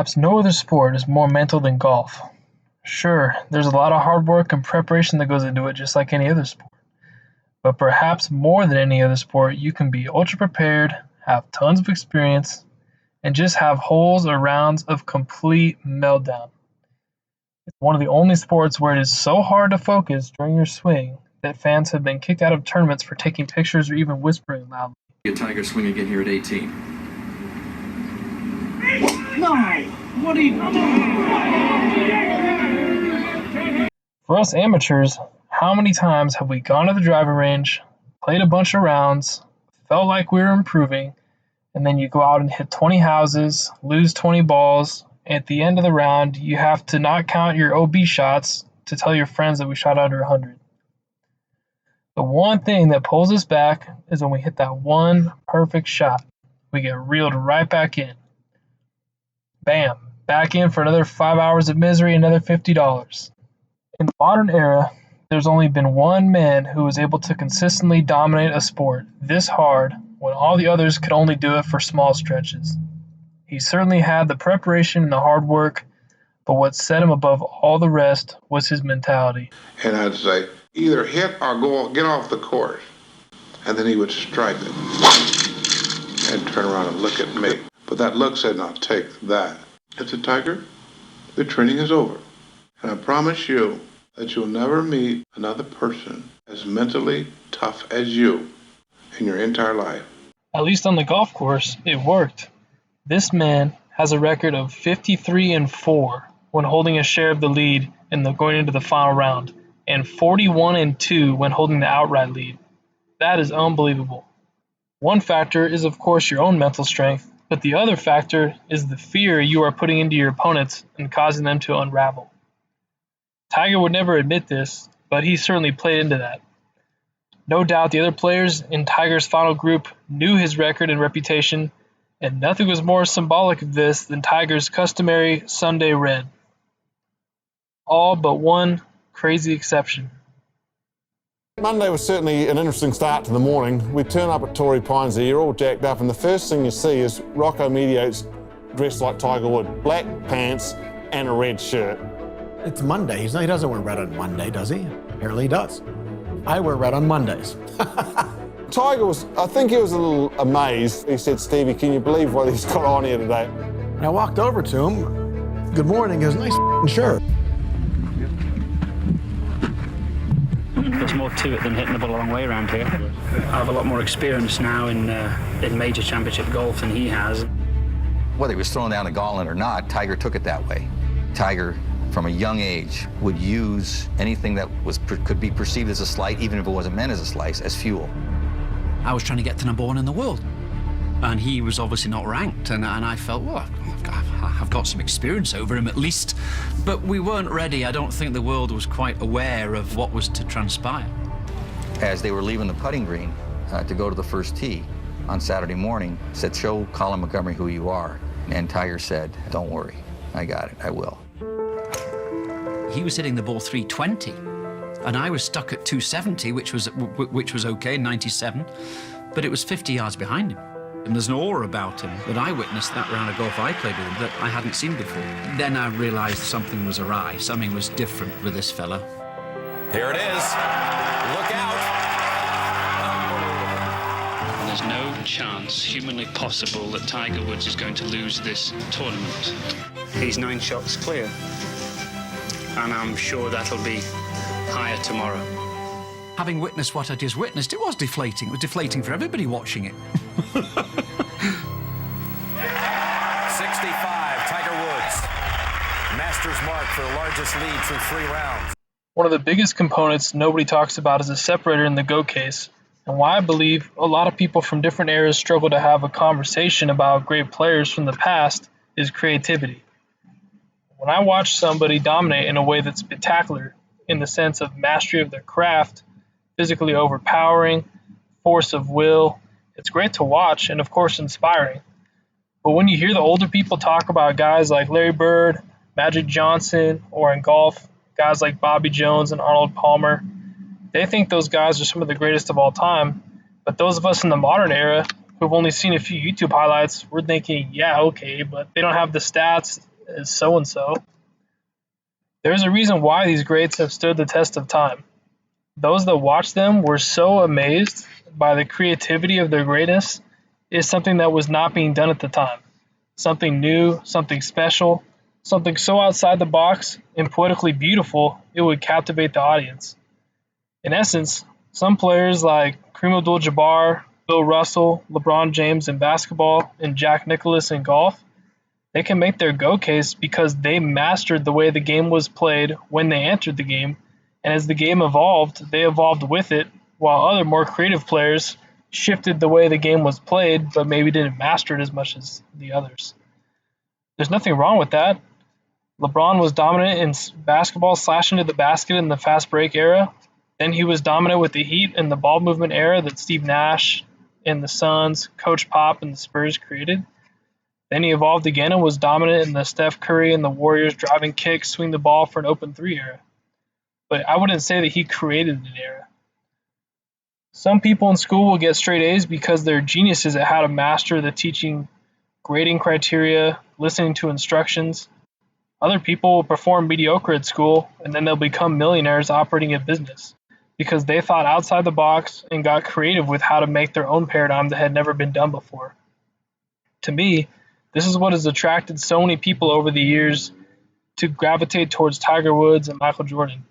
Perhaps no other sport is more mental than golf. Sure, there's a lot of hard work and preparation that goes into it just like any other sport. But perhaps more than any other sport, you can be ultra prepared, have tons of experience, and just have holes or rounds of complete meltdown. It's one of the only sports where it is so hard to focus during your swing that fans have been kicked out of tournaments for taking pictures or even whispering loudly. Tiger swing again here at 18. No! What are you doing? For us amateurs, how many times have we gone to the driving range, played a bunch of rounds, felt like we were improving, and then you go out and hit 20 houses, lose 20 balls, and at the end of the round, you have to not count your OB shots to tell your friends that we shot under 100. The one thing that pulls us back is when we hit that one perfect shot. We get reeled right back in. Bam, back in for another 5 hours of misery, another $50. In the modern era, there's only been one man who was able to consistently dominate a sport this hard when all the others could only do it for small stretches. He certainly had the preparation and the hard work, but what set him above all the rest was his mentality. And I'd say, either hit or get off the course. And then he would stripe it and turn around and look at me. But that look said, now take that. I said, Tiger, the training is over. And I promise you that you'll never meet another person as mentally tough as you in your entire life. At least on the golf course, it worked. This man has a record of 53-4 when holding a share of the lead and going into the final round, and 41-2 when holding the outright lead. That is unbelievable. One factor is, of course, your own mental strength, but the other factor is the fear you are putting into your opponents and causing them to unravel. Tiger would never admit this, but he certainly played into that. No doubt the other players in Tiger's final group knew his record and reputation, and nothing was more symbolic of this than Tiger's customary Sunday red. All but one crazy exception. Monday was certainly an interesting start to the morning. We turn up at Torrey Pines there, you're all jacked up, and the first thing you see is Rocco Mediates dressed like Tiger Woods, black pants and a red shirt. It's Monday. He doesn't wear red on Monday, does he? Apparently he does. I wear red on Mondays. Tiger I think he was a little amazed. He said, Stevie, can you believe what he's got on here today? And I walked over to him. Good morning. He goes, nice shirt. There's more to it than hitting the ball a long way around here. I have a lot more experience now in major championship golf than he has. Whether he was throwing down the gauntlet or not, Tiger took it that way. Tiger, from a young age, would use anything that could be perceived as a slight, even if it wasn't meant as a slice, as fuel. I was trying to get to number one in the world, and he was obviously not ranked, and I felt, well, I've got some experience over him at least, but we weren't ready. I don't think the world was quite aware of what was to transpire. As they were leaving the putting green to go to the first tee on Saturday morning, said, show Colin Montgomery who you are. And Tiger said, don't worry, I got it, I will. He was hitting the ball 320, and I was stuck at 270, which was okay in 97, but it was 50 yards behind him. And there's an aura about him that I witnessed that round of golf I played with him that I hadn't seen before. Then I realized something was awry, something was different with this fella. Here it is. Look out. And there's no chance humanly possible that Tiger Woods is going to lose this tournament. He's 9 shots clear, and I'm sure that'll be higher tomorrow. Having witnessed what I just witnessed, it was deflating. It was deflating for everybody watching it. 65, Tiger Woods. Masters mark for the largest lead through 3 rounds. One of the biggest components nobody talks about is a separator in the GOAT case, and why I believe a lot of people from different eras struggle to have a conversation about great players from the past is creativity. When I watch somebody dominate in a way that's spectacular, in the sense of mastery of their craft, physically overpowering, force of will, it's great to watch and, of course, inspiring. But when you hear the older people talk about guys like Larry Bird, Magic Johnson, or in golf, guys like Bobby Jones and Arnold Palmer, they think those guys are some of the greatest of all time. But those of us in the modern era who've only seen a few YouTube highlights, we're thinking, yeah, okay, but they don't have the stats is so-and-so. There's a reason why these greats have stood the test of time. Those that watched them were so amazed by the creativity of their greatness is something that was not being done at the time. Something new, something special, something so outside the box and poetically beautiful it would captivate the audience. In essence, some players like Kareem Abdul-Jabbar, Bill Russell, LeBron James in basketball, and Jack Nicklaus in golf, they can make their go case because they mastered the way the game was played when they entered the game, and as the game evolved, they evolved with it, while other more creative players shifted the way the game was played, but maybe didn't master it as much as the others. There's nothing wrong with that. LeBron was dominant in basketball, slashing to the basket in the fast break era. Then he was dominant with the Heat and the ball movement era that Steve Nash and the Suns, Coach Pop, and the Spurs created. Then he evolved again and was dominant in the Steph Curry and the Warriors driving kicks, swing the ball for an open three era. But I wouldn't say that he created an era. Some people in school will get straight A's because they're geniuses at how to master the teaching, grading criteria, listening to instructions. Other people will perform mediocre at school and then they'll become millionaires operating a business because they thought outside the box and got creative with how to make their own paradigm that had never been done before. To me, this is what has attracted so many people over the years to gravitate towards Tiger Woods and Michael Jordan.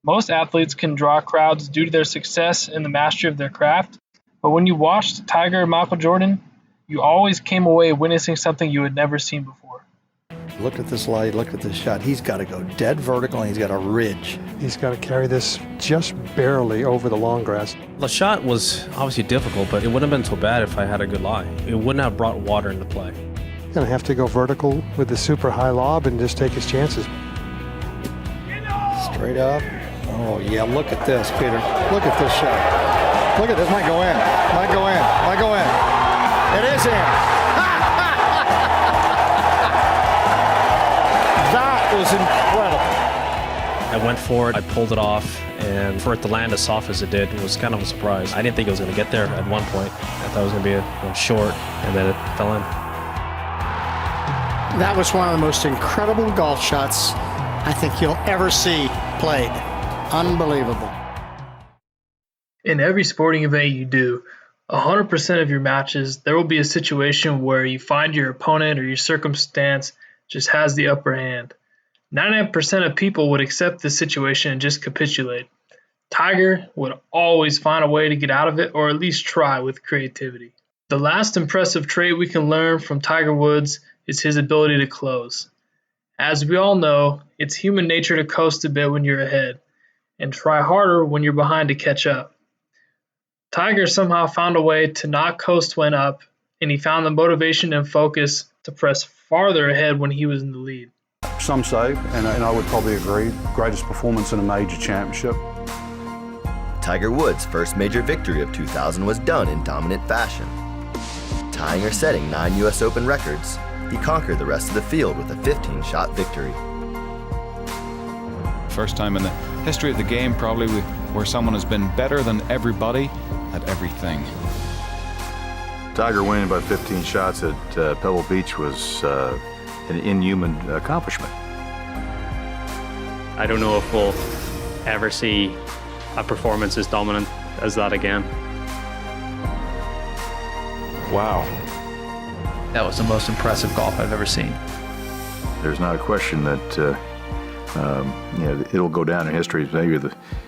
Most athletes can draw crowds due to their success and the mastery of their craft, but when you watched Tiger and Michael Jordan, you always came away witnessing something you had never seen before. Look at this light, look at this shot. He's got to go dead vertical and he's got a ridge. He's got to carry this just barely over the long grass. The shot was obviously difficult, but it wouldn't have been so bad if I had a good lie. It wouldn't have brought water into play. Going to have to go vertical with the super high lob and just take his chances. Straight up. Oh, yeah, look at this, Peter. Look at this shot. Look at this. Might go in. Might go in. Might go in. It is in. That was incredible. I went for it, I pulled it off, and for it to land as soft as it did was kind of a surprise. I didn't think it was going to get there at one point. I thought it was going to be a short, and then it fell in. That was one of the most incredible golf shots I think you'll ever see played. Unbelievable. In every sporting event you do, 100% of your matches, there will be a situation where you find your opponent or your circumstance just has the upper hand. 99% of people would accept this situation and just capitulate. Tiger would always find a way to get out of it, or at least try with creativity. The last impressive trait we can learn from Tiger Woods is his ability to close. As we all know, it's human nature to coast a bit when you're ahead, and try harder when you're behind to catch up. Tiger somehow found a way to not coast when up, and he found the motivation and focus to press farther ahead when he was in the lead. Some say, and I would probably agree, greatest performance in a major championship. Tiger Woods' first major victory of 2000 was done in dominant fashion. Tying or setting 9 U.S. Open records, he conquered the rest of the field with a 15-shot victory. First time in the history of the game, probably, where someone has been better than everybody at everything. Tiger winning by 15 shots at Pebble Beach was an inhuman accomplishment. I don't know if we'll ever see a performance as dominant as that again. Wow. That was the most impressive golf I've ever seen. There's not a question that it'll go down in history as maybe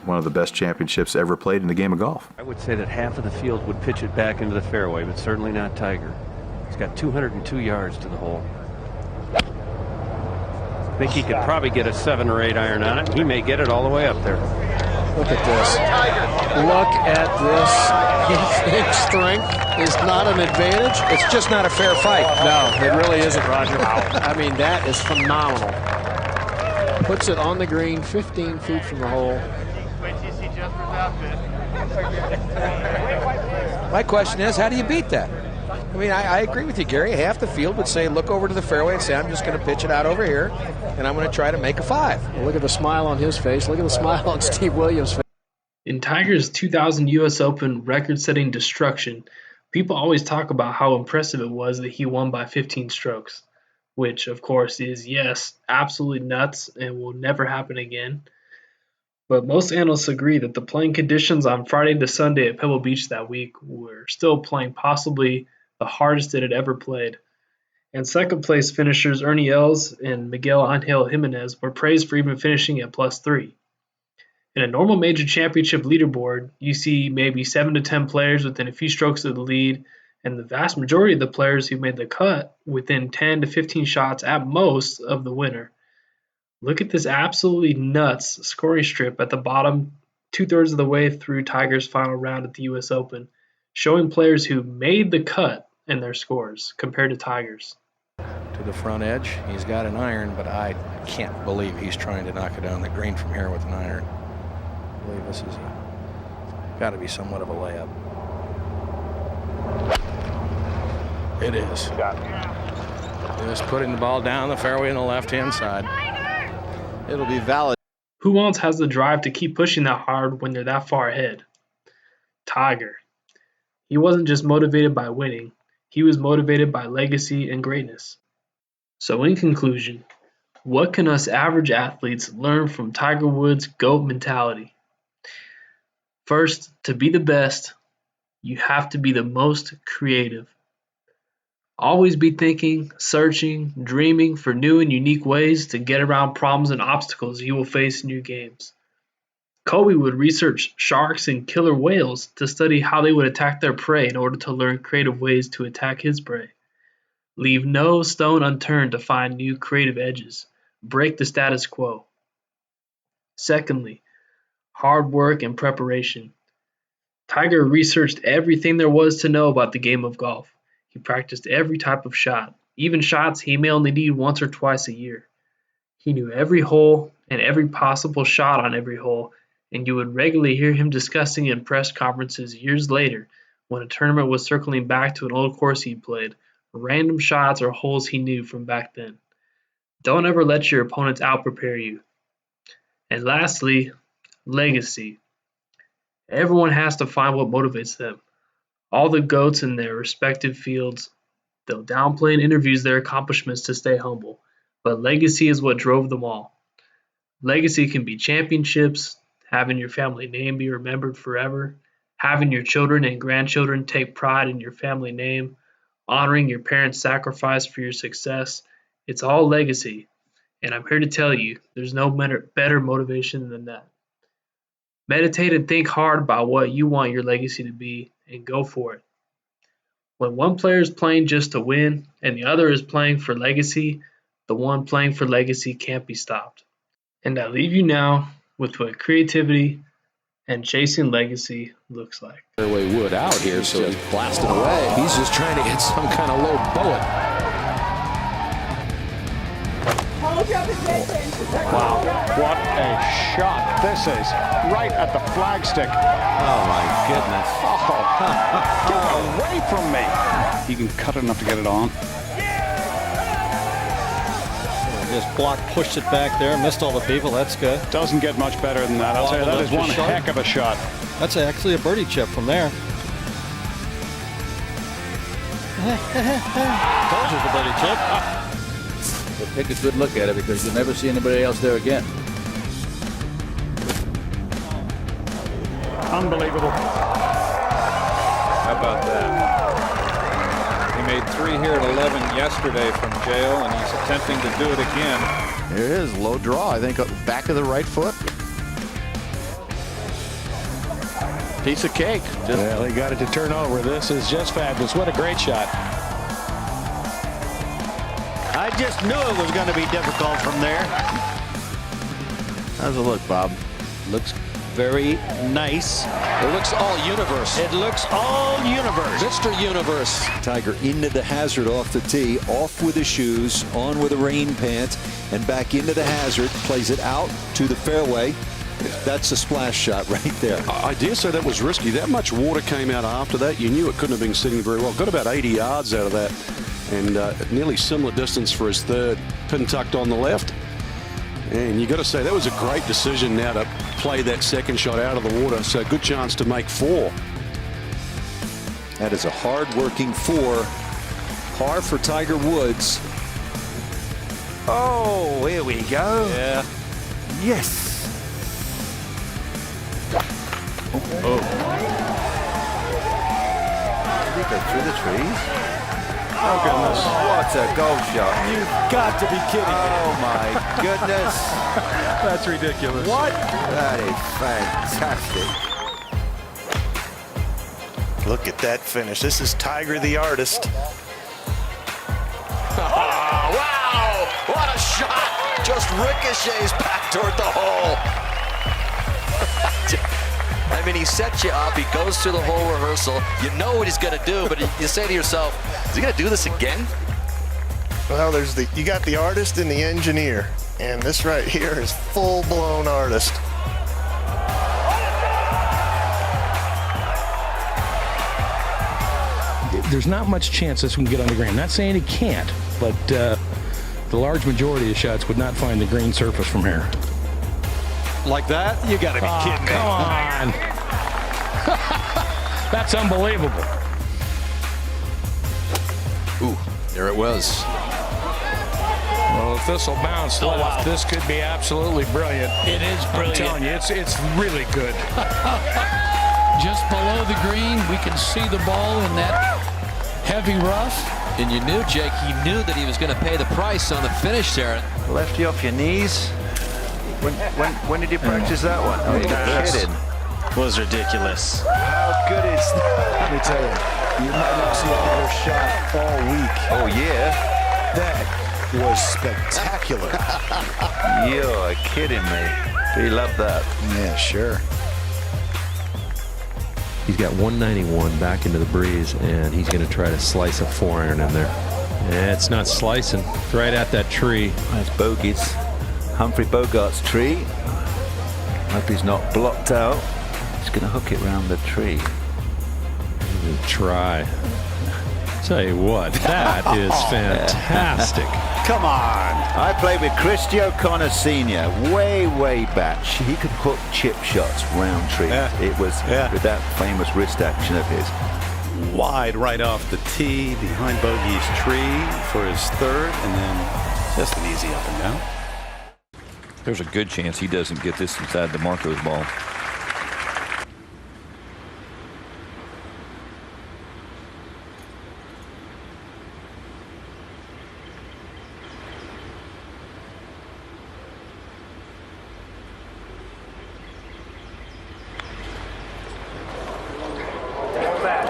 one of the best championships ever played in the game of golf. I would say that half of the field would pitch it back into the fairway, but certainly not Tiger. He's got 202 yards to the hole. I think he could probably get a 7 or 8 iron on it. He may get it all the way up there. Look at this. Look at this. His strength is not an advantage. It's just not a fair fight. No, it really isn't, Roger. I mean, that is phenomenal. Puts it on the green, 15 feet from the hole. My question is, how do you beat that? I mean, I agree with you, Gary. Half the field would say, look over to the fairway and say, I'm just going to pitch it out over here, and I'm going to try to make a 5. Well, look at the smile on his face. Look at the smile on Steve Williams' face. In Tiger's 2000 U.S. Open record-setting destruction, people always talk about how impressive it was that he won by 15 strokes. which of course is, yes, absolutely nuts and will never happen again. But most analysts agree that the playing conditions on Friday to Sunday at Pebble Beach that week were still playing possibly the hardest it had ever played. And second place finishers Ernie Els and Miguel Angel Jimenez were praised for even finishing at +3. In a normal major championship leaderboard, you see maybe 7 to 10 players within a few strokes of the lead, and the vast majority of the players who made the cut within 10 to 15 shots at most of the winner. Look at this absolutely nuts scoring strip at the bottom 2/3 of the way through Tiger's final round at the US Open, showing players who made the cut and their scores compared to Tiger's. To the front edge, he's got an iron, but I can't believe he's trying to knock it down the green from here with an iron. I believe this is got to be somewhat of a layup. It is. Just putting the ball down the fairway on the left-hand side. It'll be valid. Who else has the drive to keep pushing that hard when they're that far ahead? Tiger. He wasn't just motivated by winning, he was motivated by legacy and greatness. So in conclusion, what can us average athletes learn from Tiger Woods' GOAT mentality? First, to be the best, you have to be the most creative. Always be thinking, searching, dreaming for new and unique ways to get around problems and obstacles you will face in your games. Kobe would research sharks and killer whales to study how they would attack their prey in order to learn creative ways to attack his prey. Leave no stone unturned to find new creative edges. Break the status quo. Secondly, hard work and preparation. Tiger researched everything there was to know about the game of golf. He practiced every type of shot, even shots he may only need once or twice a year. He knew every hole and every possible shot on every hole, and you would regularly hear him discussing in press conferences years later when a tournament was circling back to an old course he'd played, random shots or holes he knew from back then. Don't ever let your opponents out-prepare you. And lastly, legacy. Everyone has to find what motivates them. All the GOATs in their respective fields, they'll downplay in interviews their accomplishments to stay humble, but legacy is what drove them all. Legacy can be championships, having your family name be remembered forever, having your children and grandchildren take pride in your family name, honoring your parents' sacrifice for your success. It's all legacy, and I'm here to tell you there's no better motivation than that. Meditate and think hard about what you want your legacy to be, and go for it. When one player is playing just to win and the other is playing for legacy, the one playing for legacy can't be stopped. And I leave you now with what creativity and chasing legacy looks like. Fairway wood out here, so he's blasting away. He's just trying to hit some kind of low bullet. Wow, what a shot this is. Right at the flagstick. Oh, my goodness. Oh, get away from me. He can cut it enough to get it on. Just blocked, pushed it back there, missed all the people. That's good. Doesn't get much better than that. I'll tell you, that is one heck of a shot. That's actually a birdie chip from there. Told you the birdie chip. But take a good look at it because you'll never see anybody else there again. Unbelievable. How about that? He made 3 here at 11 yesterday from jail, and he's attempting to do it again. There it is, low draw. I think back of the right foot. Piece of cake. Well, he got it to turn over. This is just fabulous. What a great shot. I just knew it was going to be difficult from there. How's it look, Bob? Looks very nice. It looks all universe. It looks all universe. Mr. Universe. Tiger into the hazard off the tee, off with the shoes, on with a rain pant, and back into the hazard, plays it out to the fairway. That's a splash shot right there. I dare say that was risky. That much water came out after that. You knew it couldn't have been sitting very well. Got about 80 yards out of that, and nearly similar distance for his third, pin tucked on the left. And you got to say that was a great decision now to play that second shot out of the water. So good chance to make 4. That is a hard-working 4. Par for Tiger Woods. Oh, here we go. Yeah. Yes. Oh. Did he go through the trees? Oh, goodness. What a golf shot. You've got to be kidding me. Oh, my goodness. That's ridiculous. What? That is fantastic. Look at that finish. This is Tiger the artist. Oh, wow! What a shot! Just ricochets back toward the hole. I mean, he sets you up. He goes through the whole rehearsal. You know what he's going to do, but you say to yourself, is he going to do this again? Well, you got the artist and the engineer, and this right here is full-blown artist. There's not much chance this one can get on the green. I'm not saying he can't, but the large majority of shots would not find the green surface from here. Like that? You got to be kidding me. Come on. That's unbelievable. Ooh, there it was. Well, if this will bounce left, this could be absolutely brilliant. It is brilliant. I'm telling you, it's really good. Just below the green, we can see the ball in that heavy rough. And you knew, Jake, he knew that he was going to pay the price on the finish there. Left you off your knees. When did you practice that one? Oh, you're kidding. Was ridiculous. How good is that? Let me tell you, you might not see a better shot all week. Oh, yeah? That was spectacular. You're kidding me. Do you love that? Yeah, sure. He's got 191 back into the breeze, and he's going to try to slice a 4-iron in there. Yeah, it's not slicing. It's right at that tree. That's bogeys. Humphrey Bogart's tree. Hope he's not blocked out. He's going to hook it round the tree. Try. Tell you what, that is fantastic. Come on. I played with Christy O'Connor Sr. way back. He could hook chip shots round trees. Yeah. It was with that famous wrist action of his. Wide right off the tee behind Bogey's tree for his third, and then just an easy up and down. There's a good chance he doesn't get this inside DeMarco's ball.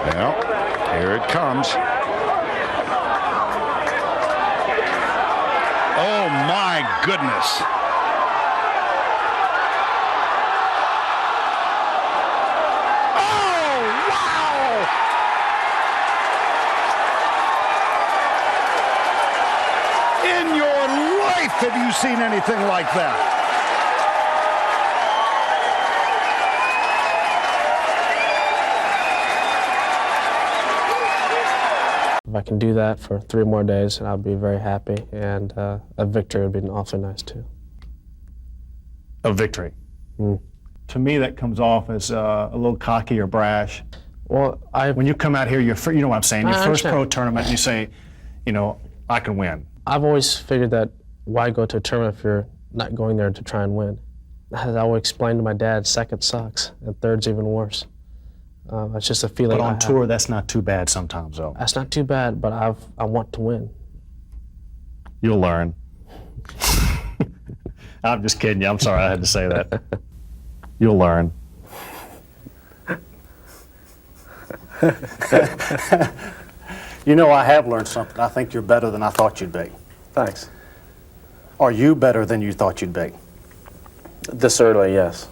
Well, here it comes. Oh, my goodness. Have you seen anything like that? If I can do that for 3 more days, I'll be very happy, and a victory would be awfully nice too. A victory. To me, that comes off as a little cocky or brash. Well, when you come out here, you know what I'm saying, your I first understand. pro tournament, and you say, you know, I can win. I've always figured that why go to a tournament if you're not going there to try and win? As I always explained to my dad, second sucks, and third's even worse. It's just a feeling. But on tour, that's not too bad sometimes, though. That's not too bad, but I want to win. You'll learn. I'm just kidding you. I'm sorry I had to say that. You'll learn. You know, I have learned something. I think you're better than I thought you'd be. Thanks. Are you better than you thought you'd be? This early, yes.